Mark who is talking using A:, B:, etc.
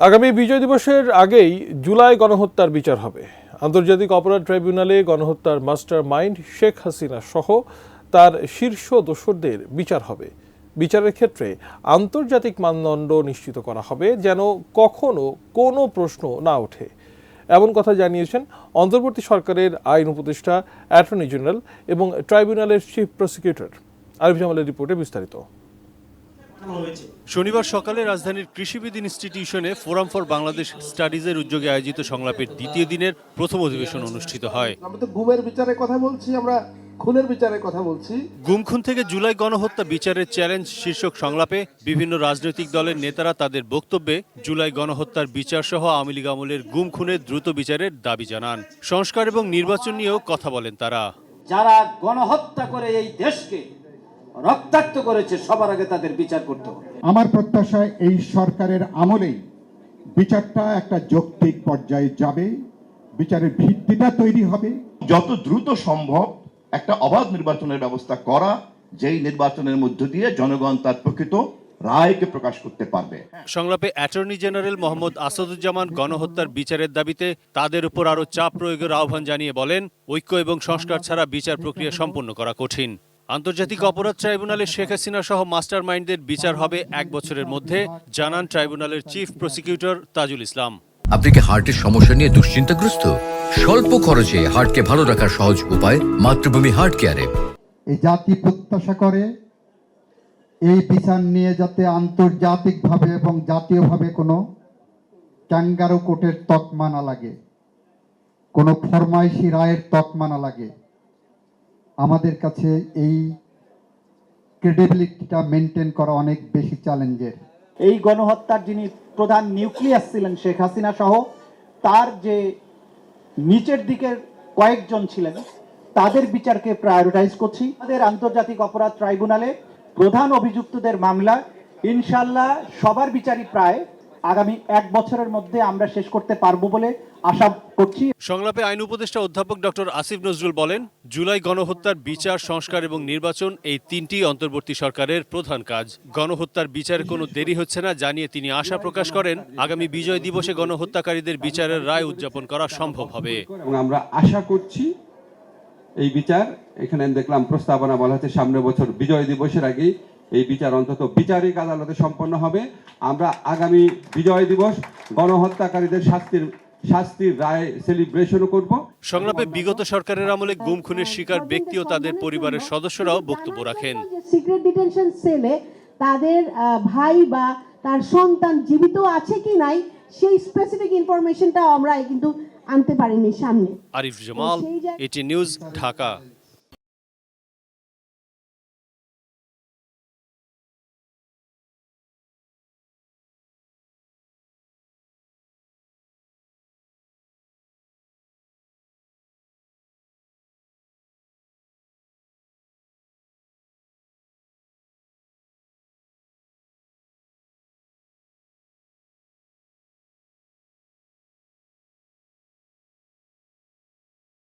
A: আগামী বিজয় দিবসের আগেই জুলাই গণহত্যার বিচার হবে। আন্তর্জাতিক অপরাধ ট্রাইব্যুনালে গণহত্যার মাস্টার মাইন্ড শেখ হাসিনা সহ তার শীর্ষ দোসরদের বিচার হবে। বিচারের ক্ষেত্রে আন্তর্জাতিক মানদণ্ড নিশ্চিত করা হবে যেন কখনো কোনো প্রশ্ন না ওঠে, এমন কথা জানিয়েছেন অন্তর্বর্তী সরকারের আইন উপদেষ্টা, অ্যাটর্নি জেনারেল এবং ট্রাইব্যুনালের চিফ প্রসিকিউটর। আরিফ জামালের রিপোর্টে বিস্তারিত।
B: শনিবার সকালে রাজধানীর কৃষিবিদ ইনস্টিটিউশনে ফোরাম ফর বাংলাদেশ স্টাডিজের উদ্যোগে আয়োজিত সংলাপের দ্বিতীয় দিনের প্রথম অধিবেশন অনুষ্ঠিত হয়।
C: আমরা তো গুমের বিচারের কথা বলছি, আমরা খুনের বিচারের কথা বলছি।
B: গুম খুন থেকে জুলাই গণহত্যা বিচারের চ্যালেঞ্জ শীর্ষক সংলাপে বিভিন্ন রাজনৈতিক দলের নেতারা তাদের বক্তব্যে জুলাই গণহত্যার বিচার সহ আওয়ামী লীগ আমলের গুম খুনের দ্রুত বিচারের দাবি জানান। সংস্কার এবং নির্বাচন নিয়েও কথা বলেন তারা।
D: যারা গণহত্যা করে এই দেশকে রক্তাক্ত করেছে সবার আগে তাদের বিচার করতে হবে।
E: আমার প্রত্যাশা এই সরকারের আমলেই বিচারটা একটা যৌক্তিক পর্যায়ে যাবে, বিচারের ভিত্তিটা তৈরি হবে।
F: যত দ্রুত সম্ভব একটা অবাধ নির্বাচনের ব্যবস্থা করা, যেই নির্বাচনের মধ্য দিয়ে জনগণ তার প্রকৃত রায়কে প্রকাশ করতে পারবে।
B: সংলাপে অ্যাটর্নি জেনারেল মোহাম্মদ আসাদুজ্জামান গণহত্যার বিচারের দাবিতে তাদের উপর আরও চাপ প্রয়োগের আহ্বান জানিয়ে বলেন, ঐক্য এবং সংস্কার ছাড়া বিচার প্রক্রিয়া সম্পন্ন করা কঠিন। আন্তর্জাতিক অপরাধ ট্রাইব্যুনালে শেখ হাসিনা সহ মাস্টার মাইন্ডদের বিচার হবে 1 বছরের মধ্যে, জানান ট্রাইব্যুনালের চিফ প্রসিকিউটর তাজুল ইসলাম।
G: আপনি কি হার্টের সমস্যা নিয়ে দুশ্চিন্তাগ্রস্ত? স্বল্প খরচে হার্টকে ভালো রাখার সহজ উপায় মাতৃভূমি হার্ট কেয়ারে।
E: এই জাতি প্রত্যাশা করে এই বিচার নিয়ে যাতে আন্তর্জাতিকভাবে এবং জাতীয়ভাবে কোনো ক্যাঙ্গারু কোর্টের তকমা না লাগে, কোনো ফরমাইশি রায়ের তকমা না লাগে। আমাদের কাছে এই ক্রেডিবিলিটিটা মেনটেন করা অনেক বেশি চ্যালেঞ্জের।
D: এই গণহত্যার যিনি প্রধান নিউক্লিয়াস ছিলেন শেখ হাসিনা সহ তার যে নিচের দিকের কয়েকজন ছিলেন তাদের বিচারকে প্রায়োরিটাইজ করছি। আমাদের আন্তর্জাতিক অপরাধ ট্রাইব্যুনালে প্রধান অভিযুক্তদের মামলা ইনশাল্লাহ সবার বিচারই প্রায় আগামী 1 বছরের মধ্যে আমরা শেষ করতে পারবো বলে আশা করছি।
B: সংলাপে আইন উপদেষ্টা অধ্যাপক ডক্টর আসিফ নজরুল বলেন, জুলাই গণহত্যার বিচার, সংস্কার এবং নির্বাচন এই তিনটি অন্তর্বর্তী সরকারের প্রধান কাজ। গণহত্যার বিচারে কোনো দেরি হচ্ছে না জানিয়ে তিনি আশা প্রকাশ করেন, আগামী বিজয় দিবসে গণহত্যাকারীদের বিচারের রায় উদযাপন করা সম্ভব হবে।
H: এবং আমরা আশা করছি এই বিচার, এখানে দেখলাম প্রস্তাবনা বলা হচ্ছে সামনের বছর বিজয় দিবসের আগেই এই বিচার অন্তত বিচারিক আদালতে সম্পন্ন হবে। আমরা আগামী বিজয় দিবস গণহত্যাকারীদের শাস্তির রায় সেলিব্রেশনও করব।
B: সংলাপে বিগত সরকারের আমলে গুম খুনের শিকার ব্যক্তি ও তাদের পরিবারের সদস্যরাও বক্তব্য রাখেন।
I: সিক্রেট ডিটেনশন সেলে তাদের ভাই বা তার সন্তান জীবিত আছে কি নাই সেই স্পেসিফিক ইনফরমেশনটা আমরা কিন্তু আনতে পারিনি সামনে।
B: আরিফ জামাল, এটি নিউজ, ঢাকা।